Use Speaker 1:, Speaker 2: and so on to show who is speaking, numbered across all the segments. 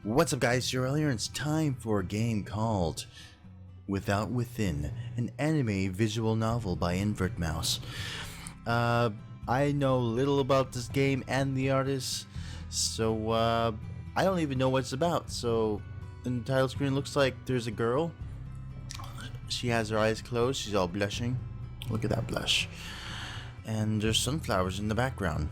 Speaker 1: What's up guys, you're earlier. It's time for a game called Without Within, an anime visual novel by Invert Mouse. I know little about this game and the artist, so I don't even know what it's about. So in the title screen looks like there's a girl. She has her eyes closed, she's all blushing. Look at that blush. And there's sunflowers in the background.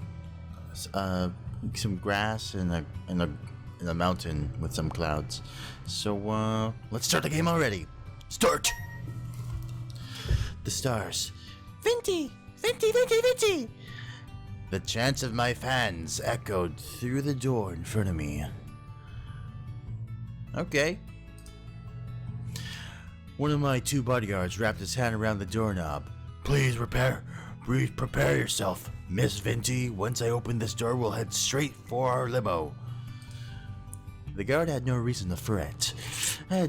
Speaker 1: Some grass and a mountain with some clouds. So let's start the game already. Start. The stars. Venti, Venti, Venti, Venti. The chants of my fans echoed through the door in front of me. Okay. One of my two bodyguards wrapped his hand around the doorknob. Please prepare yourself, Miss Venti. Once I open this door, we'll head straight for our limo. The guard had no reason to fret. I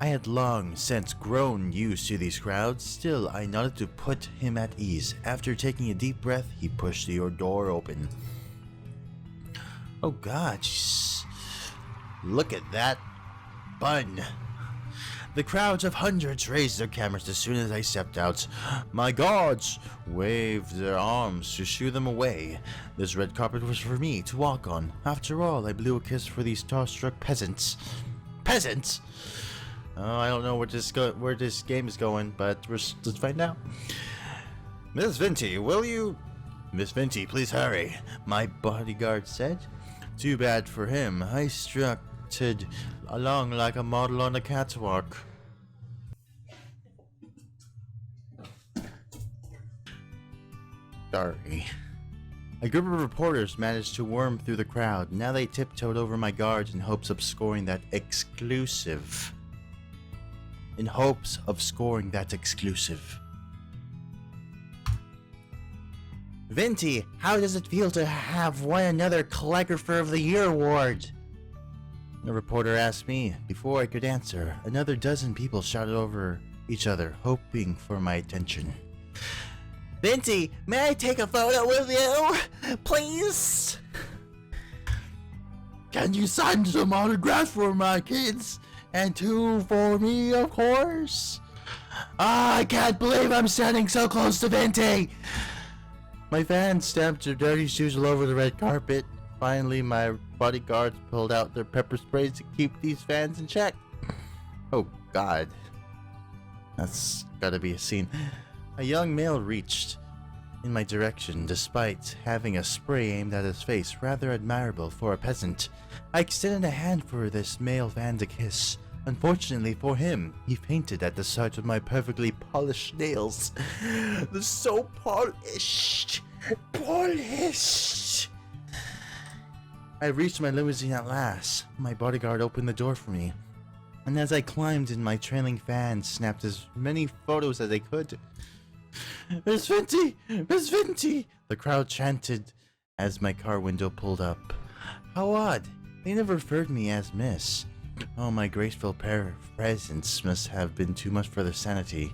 Speaker 1: had long since grown used to these crowds. Still, I nodded to put him at ease. After taking a deep breath, he pushed the door open. Oh God, look at that bun. The crowds of hundreds raised their cameras as soon as I stepped out. My guards waved their arms to shoo them away. This red carpet was for me to walk on. After all, I blew a kiss for these starstruck peasants. Peasants? I don't know where this game is going, but let's find out. Miss Venti, will you? Miss Venti, please hurry, my bodyguard said. Too bad for him. I strutted along like a model on a catwalk. Sorry. A group of reporters managed to worm through the crowd. Now they tiptoed over my guards in hopes of scoring that exclusive. Venti, how does it feel to have won another Calligrapher of the Year award? The reporter asked me. Before I could answer, another dozen people shouted over each other, hoping for my attention. Venti, may I take a photo with you? Please? Can you sign some autographs for my kids? And two for me, of course? I can't believe I'm standing so close to Venti! My fans stamped their dirty shoes all over the red carpet. Finally, my bodyguards pulled out their pepper sprays to keep these fans in check. Oh God. That's gotta be a scene. A young male reached in my direction despite having a spray aimed at his face, rather admirable for a peasant. I extended a hand for this male fan to kiss. Unfortunately for him, he fainted at the sight of my perfectly polished nails. They're so polished! Polished! I reached my limousine at last. My bodyguard opened the door for me, and as I climbed in, my trailing fan snapped as many photos as I could. Miss Venti! Miss Venti! The crowd chanted as my car window pulled up. How odd! They never referred to me as Miss. Oh, my graceful presence must have been too much for their sanity.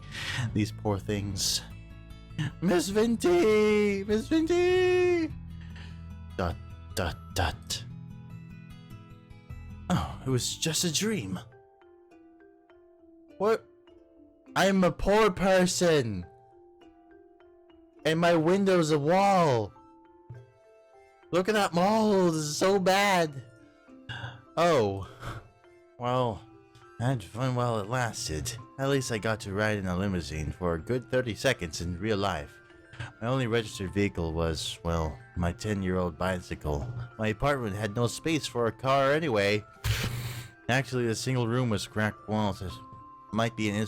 Speaker 1: These poor things. Miss Venti! Miss Venti! ... Oh, it was just a dream. What? I'm a poor person. And my window's a wall. Look at that mold, it's so bad. Oh. Well, I had fun while it lasted. At least I got to ride in a limousine for a good 30 seconds in real life. My only registered vehicle was, well, my 10-year-old bicycle. My apartment had no space for a car anyway. Actually, the single room was cracked walls. It might be an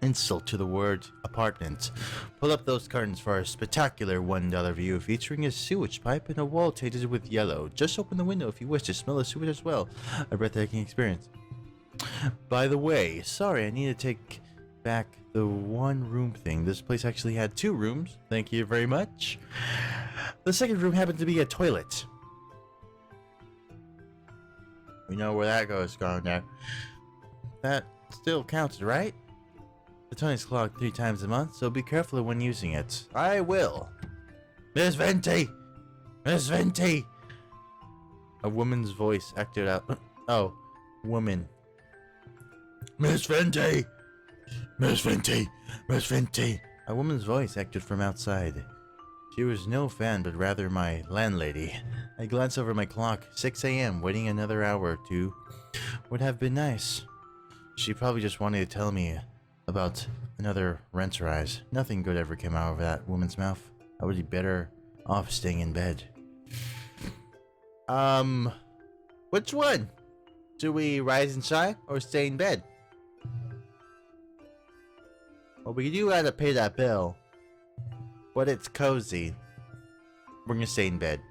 Speaker 1: insult to the word apartment. Pull up those curtains for a spectacular $1 view featuring a sewage pipe and a wall tinted with yellow. Just open the window if you wish to smell the sewage as well. A breathtaking experience. By the way, sorry, I need to take back the one room thing. This place actually had two rooms. Thank you very much. The second room happened to be a toilet. We know where that goes now. That still counts, right? The toilet's clogged 3 times a month, so be careful when using it. I will. Miss Venti! Miss Venti! A woman's voice echoed out. Oh, woman. Miss Venti! Miss Venti! Miss Venti! A woman's voice echoed from outside. She was no fan, but rather my landlady. I glanced over my clock. 6 a.m. Waiting another hour or two would have been nice. She probably just wanted to tell me about another rent rise. Nothing good ever came out of that woman's mouth. I would be better off staying in bed. Which one? Do we rise and shine or stay in bed? Well, we do gotta pay that bill, but it's cozy. We're gonna stay in bed.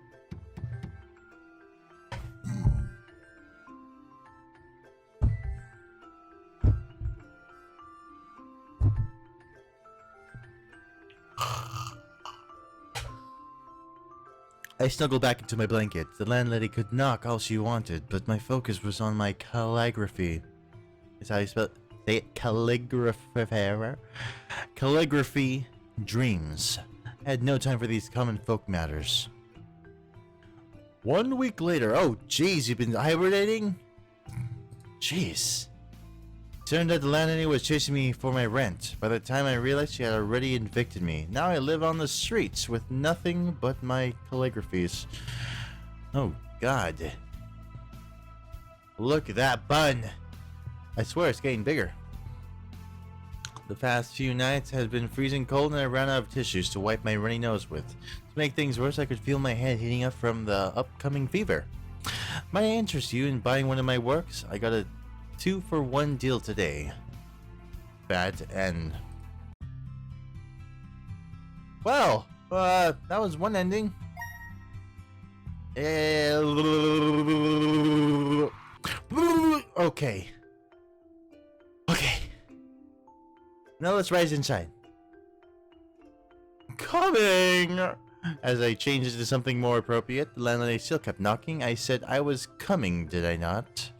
Speaker 1: I snuggled back into my blanket. The landlady could knock all she wanted, but my focus was on my calligraphy. Is how you spell it? Say it. Calligraphy dreams. I had no time for these common folk matters. 1 week later. Oh, jeez, you've been hibernating? Jeez. Turned out the landlady was chasing me for my rent. By the time I realized, she had already evicted me. Now I live on the streets with nothing but my calligraphies. Oh, God. Look at that bun. I swear it's getting bigger. The past few nights had been freezing cold and I ran out of tissues to wipe my runny nose with. To make things worse, I could feel my head heating up from the upcoming fever. Might I interest you in buying one of my works? I got a 2-for-1 deal today. Bad end. Well, that was one ending. Okay. Okay. Now let's rise and shine. Coming! As I changed it to something more appropriate, the landlady still kept knocking. I said I was coming, did I not?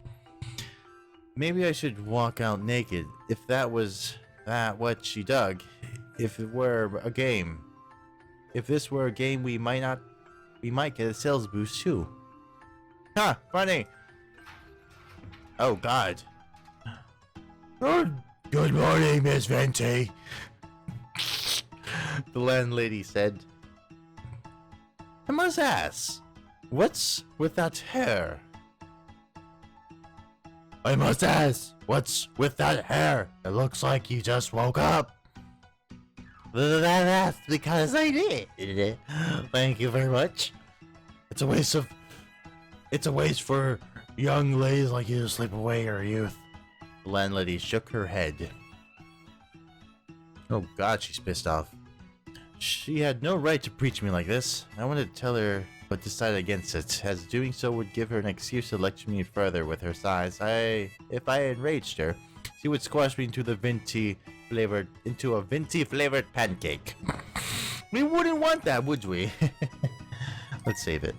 Speaker 1: Maybe I should walk out naked, if that was what she dug. If it were a game. If this were a game, we might get a sales boost too. Ha! Funny! Oh, God. Good morning, Miss Venti. The landlady said. I must ask, what's with that hair? I must ask, what's with that hair? It looks like you just woke up. That's because I did. Thank you very much. It's a waste for young ladies like you to sleep away your youth. The landlady shook her head. Oh, God, she's pissed off. She had no right to preach me like this. I wanted to tell her, but decided against it, as doing so would give her an excuse to lecture me further with her size. If I enraged her, she would squash me into a venti flavored pancake. We wouldn't want that, would we? Let's save it.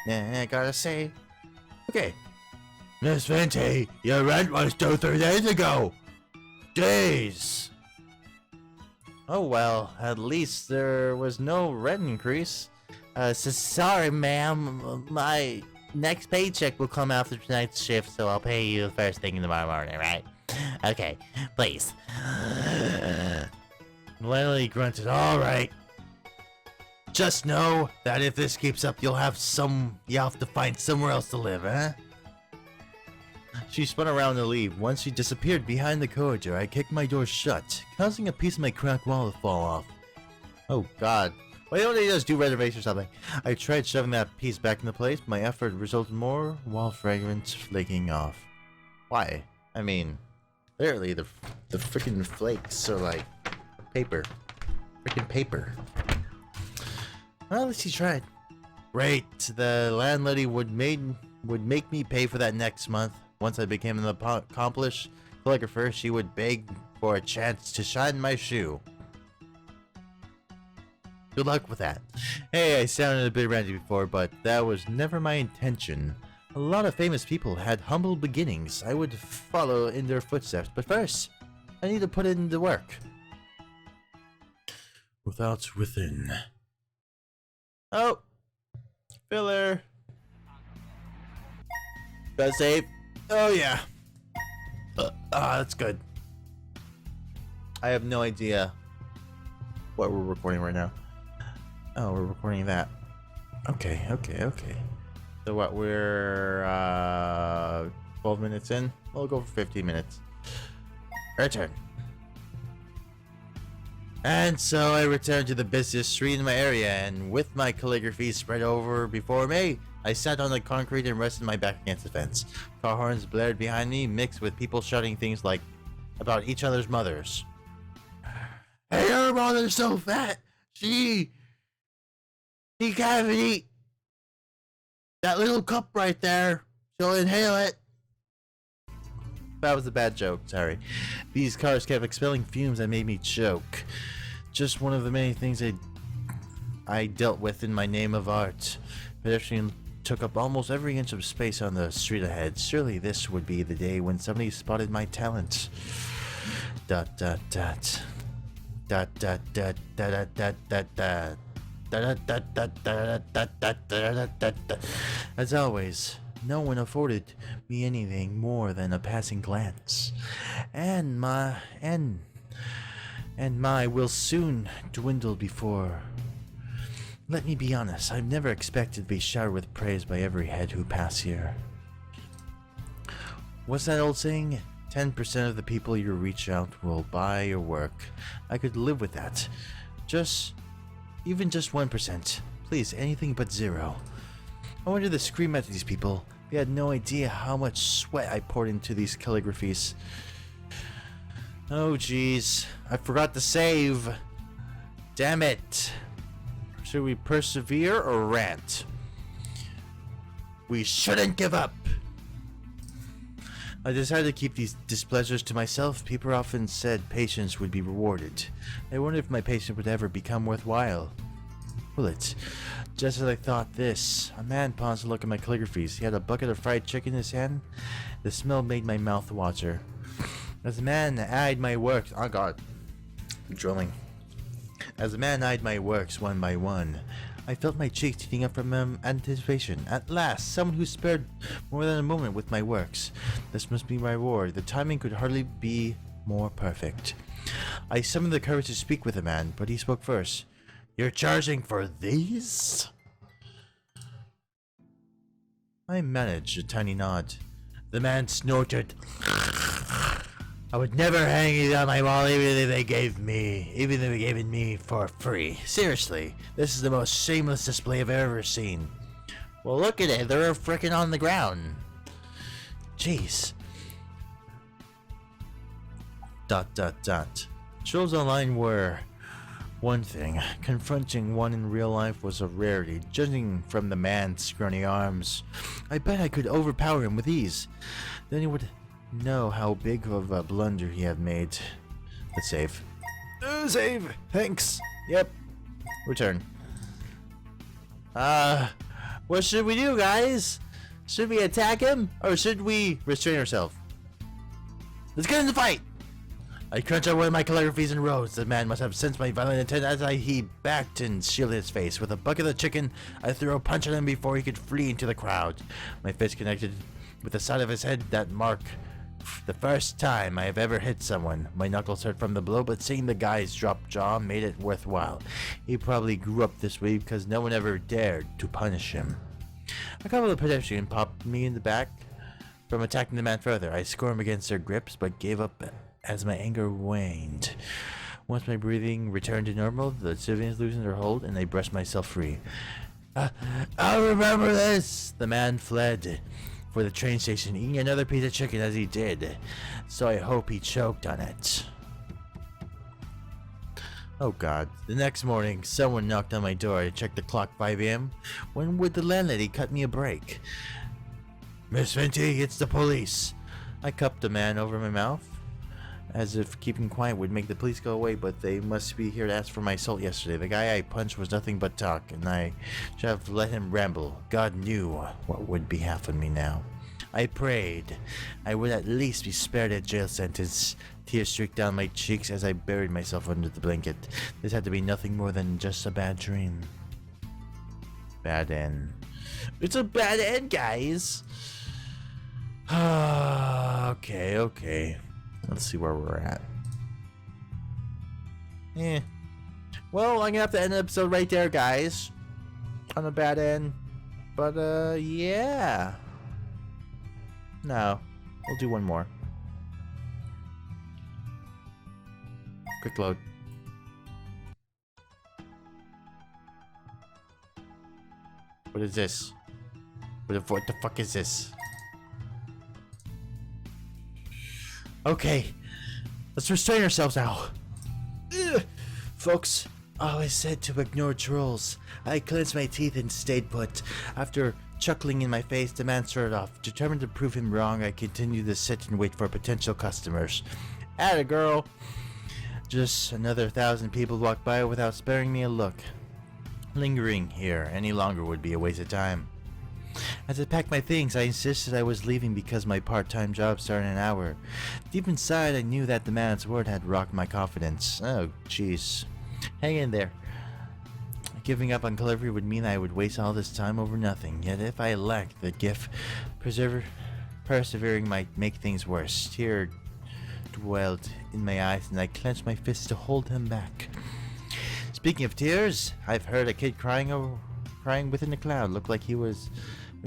Speaker 1: I gotta say. Okay. Miss Venti, your rent was due 3 days ago. Days. Oh well, at least there was no rent increase. Sorry ma'am, my next paycheck will come after tonight's shift, so I'll pay you first thing in tomorrow morning, right? Okay, please. Lily grunted, alright. Just know that if this keeps up, you'll have to find somewhere else to live, huh? She spun around to leave. Once she disappeared behind the corridor, I kicked my door shut, causing a piece of my cracked wall to fall off. Oh, God. Why don't they just do renovation or something? I tried shoving that piece back into place, but my effort resulted in more wall fragments flaking off. Why? I mean, literally, the freaking flakes are like paper. Freaking paper. Well, at least he tried. Great. The landlady would make me pay for that next month. Once I became an accomplished calligrapher, she would beg for a chance to shine my shoe. Good luck with that. Hey, I sounded a bit ranty before, but that was never my intention. A lot of famous people had humble beginnings. I would follow in their footsteps, but first, I need to put in the work. without within. Oh! Filler! Best save. Oh yeah. That's good. I have no idea what we're recording right now. Oh, we're recording that. Okay. So what, we're 12 minutes in? We'll go for 15 minutes. Return. And so I returned to the busiest street in my area, and with my calligraphy spread over before me, I sat on the concrete and rested my back against the fence. Car horns blared behind me, mixed with people shouting things like about each other's mothers. Hey, her mother's so fat, she can't even eat that little cup right there. She'll inhale it. That was a bad joke, sorry. These cars kept expelling fumes that made me choke. Just one of the many things I dealt with in my name of art. Pedestrian took up almost every inch of space on the street ahead. Surely this would be the day when somebody spotted my talent. Dot dot dot. Dot dot dot dot dot dot dot. As always, no one afforded me anything more than a passing glance, and my will soon dwindle before. Let me be honest, I've never expected to be showered with praise by every head who pass here. What's that old saying? 10% of the people you reach out will buy your work. I could live with that. Even just 1%. Please, anything but 0. I wanted to scream at these people. They had no idea how much sweat I poured into these calligraphies. Oh jeez, I forgot to save. Damn it. Should we persevere or rant? We shouldn't give up. I decided to keep these displeasures to myself. People often said patience would be rewarded. I wondered if my patience would ever become worthwhile. Will it? Just as I thought this, a man paused to look at my calligraphies. He had a bucket of fried chicken in his hand. The smell made my mouth water. As the man eyed my works, oh god, I'm drooling. As the man eyed my works one by one, I felt my cheeks heating up from anticipation. At last, someone who spared more than a moment with my works. This must be my reward. The timing could hardly be more perfect. I summoned the courage to speak with the man, but he spoke first. You're charging for these? I managed a tiny nod. The man snorted. I would never hang it on my wall even if they gave it me for free. Seriously, this is the most shameless display I've ever seen. Well, look at it. They're frickin' on the ground. Jeez. ... Trolls online were one thing. Confronting one in real life was a rarity, judging from the man's scrawny arms. I bet I could overpower him with ease. Then he would know how big of a blunder he had made. Let's save. Save! Thanks! Yep. Return. What should we do, guys? Should we attack him, or should we restrain ourselves? Let's get in the fight! I crunched out one of my calligraphies and rose. The man must have sensed my violent intent as he backed and shielded his face. With a bucket of chicken, I threw a punch at him before he could flee into the crowd. My fist connected with the side of his head. That mark the first time I have ever hit someone. My knuckles hurt from the blow, but seeing the guy's dropped jaw made it worthwhile. He probably grew up this way because no one ever dared to punish him. A couple of pedestrians popped me in the back from attacking the man further. I squirmed against their grips, but gave up as my anger waned. Once my breathing returned to normal, the civilians loosened their hold, and I brushed myself free. I'll remember this! The man fled for the train station, eating another piece of chicken as he did, so I hope he choked on it. Oh god. The next morning, someone knocked on my door. I checked the clock, 5 a.m. When would the landlady cut me a break? Miss Vinty, it's the police. I cupped the man over my mouth, as if keeping quiet would make the police go away, but they must be here to ask for my assault yesterday. The guy I punched was nothing but talk, and I should have let him ramble. God knew what would be half of me now. I prayed I would at least be spared a jail sentence. Tears streaked down my cheeks as I buried myself under the blanket. This had to be nothing more than just a bad dream. Bad end. It's a bad end, guys! Okay. Let's see where we're at. Well, I'm gonna have to end the episode right there, guys. On a bad end. But, yeah. No. We'll do one more. Quick load. What is this? What the fuck is this? Okay. Let's restrain ourselves now. Ugh. Folks always said to ignore trolls. I clenched my teeth and stayed put. After chuckling in my face, the man started off. Determined to prove him wrong, I continued to sit and wait for potential customers. Atta girl. Just another 1,000 people walked by without sparing me a look. Lingering here any longer would be a waste of time. As I packed my things, I insisted I was leaving because my part-time job started in an hour. Deep inside, I knew that the man's word had rocked my confidence. Oh, jeez. Hang in there. Giving up on Calvary would mean I would waste all this time over nothing. Yet if I lacked the gift, persevering might make things worse. Tears dwelled in my eyes, and I clenched my fists to hold him back. Speaking of tears, I've heard a kid crying within the cloud. Looked like we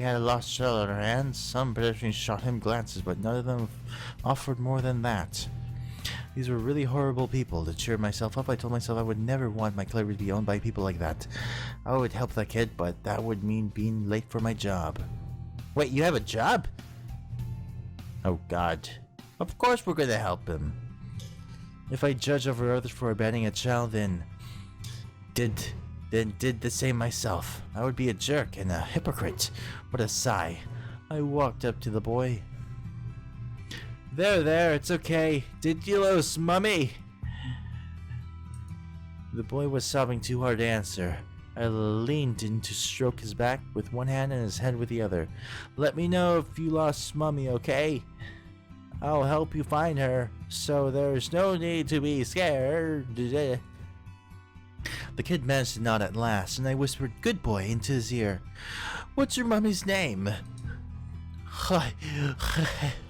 Speaker 1: had a lost child on our hands. Some pedestrians shot him glances, but none of them offered more than that. These were really horrible people. To cheer myself up, I told myself I would never want my Clever to be owned by people like that. I would help that kid, but that would mean being late for my job. Wait, you have a job? Oh God. Of course we're gonna help him. If I judge over others for abandoning a child, then did the same myself. I would be a jerk and a hypocrite. What a sigh. I walked up to the boy. There, it's okay. Didilos, mummy! The boy was sobbing too hard to answer. I leaned in to stroke his back with one hand and his head with the other. Let me know if you lost mummy, okay? I'll help you find her, so there's no need to be scared. The kid managed to nod at last, and I whispered, "Good boy," into his ear. What's your mummy's name?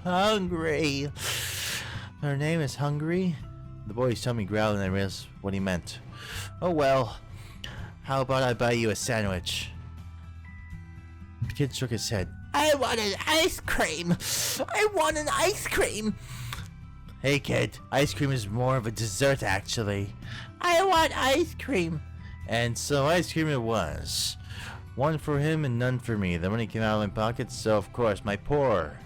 Speaker 1: Hungry. Her name is Hungry? The boy's tummy growled, and I realized what he meant. Oh well, how about I buy you a sandwich? The kid shook his head. I want an ice cream! I want an ice cream! Hey kid, ice cream is more of a dessert actually. I want ice cream! And so ice cream it was. One for him and none for me. The money came out of my pocket, so of course my poor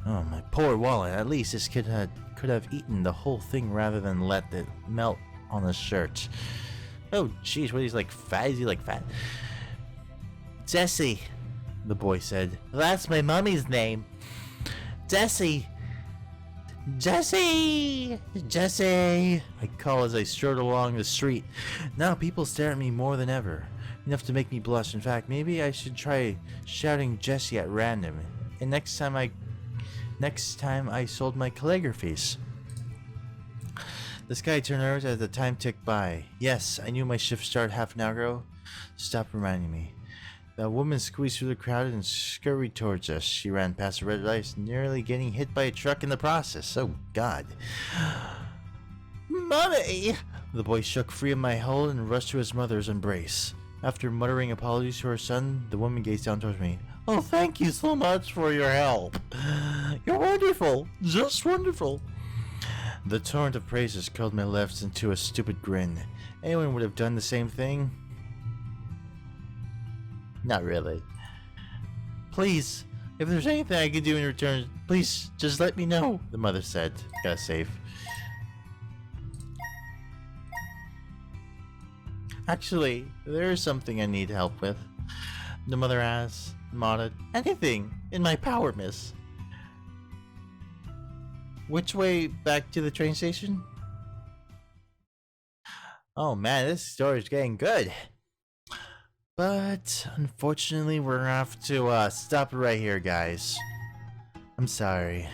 Speaker 1: wallet. At least this kid could have eaten the whole thing rather than let it melt on his shirt. Oh jeez, what, he's like fat? Is he like fat? Jessie, the boy said. That's my mummy's name. Jessie! Jessie! Jessie! I call as I strode along the street. Now people stare at me more than ever. Enough to make me blush. In fact, maybe I should try shouting Jessie at random. And next time I sold my calligraphies. The sky turned orange as the time ticked by. Yes, I knew my shift started half an hour ago. Stop reminding me. The woman squeezed through the crowd and scurried towards us. She ran past the red lights, nearly getting hit by a truck in the process. Oh, God. Mommy! The boy shook free of my hold and rushed to his mother's embrace. After muttering apologies to her son, the woman gazed down towards me. Oh, thank you so much for your help. You're wonderful. Just wonderful. The torrent of praises curled my lips into a stupid grin. Anyone would have done the same thing? Not really. Please, if there's anything I can do in return, please just let me know, the mother said. Got safe. Actually, there is something I need help with. The mother asked, nodded. Anything in my power, miss. Which way back to the train station? Oh man, this story's getting good. But unfortunately, we're gonna have to stop it right here, guys. I'm sorry.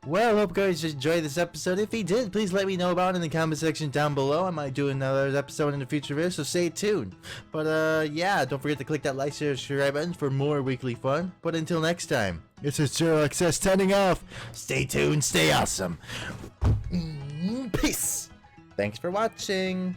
Speaker 1: Well, hope you guys enjoyed this episode. If you did, please let me know about it in the comment section down below. I might do another episode in the future video, so stay tuned. But yeah, don't forget to click that like, share, subscribe button for more weekly fun. But until next time, it's Zero Access signing off. Stay tuned, stay awesome. Peace. Thanks for watching.